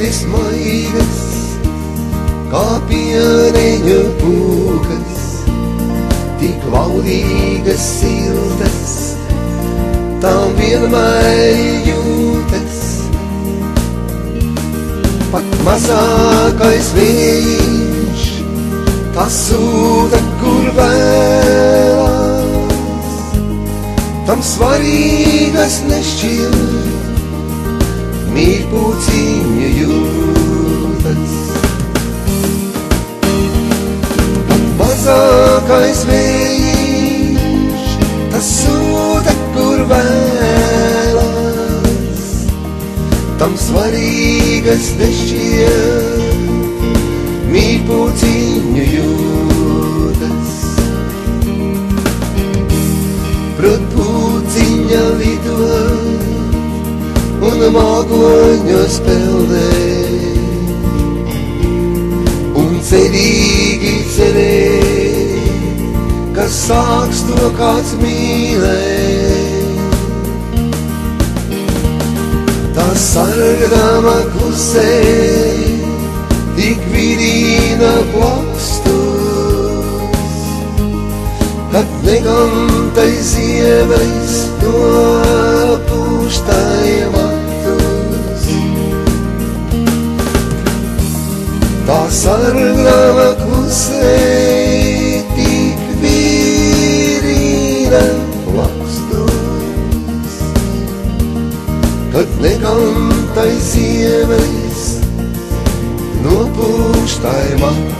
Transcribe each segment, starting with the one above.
Pēdis maigas, kā pieneņu pūkas, tik laudīgas, siltas, tām vienmēr jūtas. Pat mazākais vējš, tas sūta, kur vēlas, tam svarīgas nešķiet, mīļpūciņa jūtas. Pat mazākais vējš, tas sūta, kur vēlas, tam svarīgas nešķiet, mīļpūciņa jūtas. Prot pūciņa lido un mākoņos peldē, un cerīgi cerē, ka sāks to kāds mīlēt. Tā sargdama klusē, tik vidīna plakstus, kad negantai ziemais nopūštai matus. Tā sargdama klusē, tik vidīna plakstus, kad negantai ziemais nopūštai matus.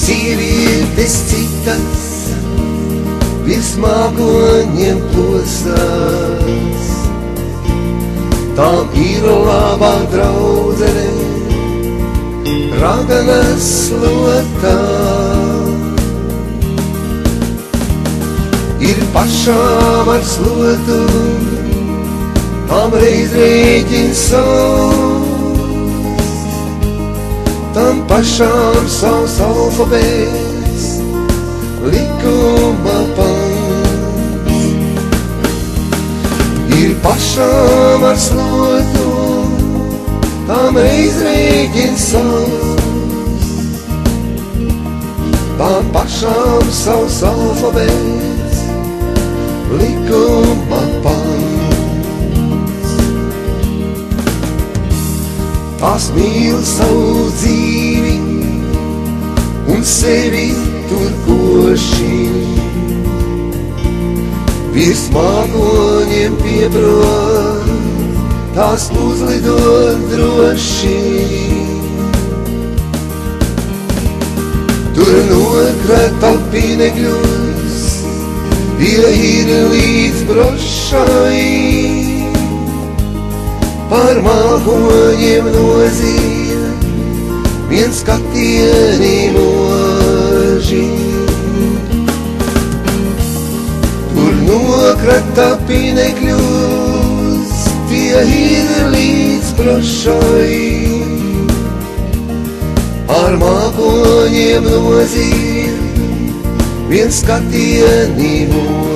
Sievietes citas virs mākoņiem plosās, tām ir labā draudzene, raganas slotā. Ir pašām ar slotu, tām reiz rēķins savs, tam pašām savs alfabēts, likuma pants. Ir pašām ar slotu, tam reiz rēķins savs, tam pašām savs alfabēts, likuma pants. Tās mīl savu dzīvi un sevi tur koši, virs mākoņiem pieprot, tās uzlidot droši. Tur nokrata pinekļus, tie ir līdz brošai, par mākoņiem noziet viens skatieni moži. Tur nokrata pinekļus, tie ir līdz brošai, par mākoņiem noziet viens skatieni moži.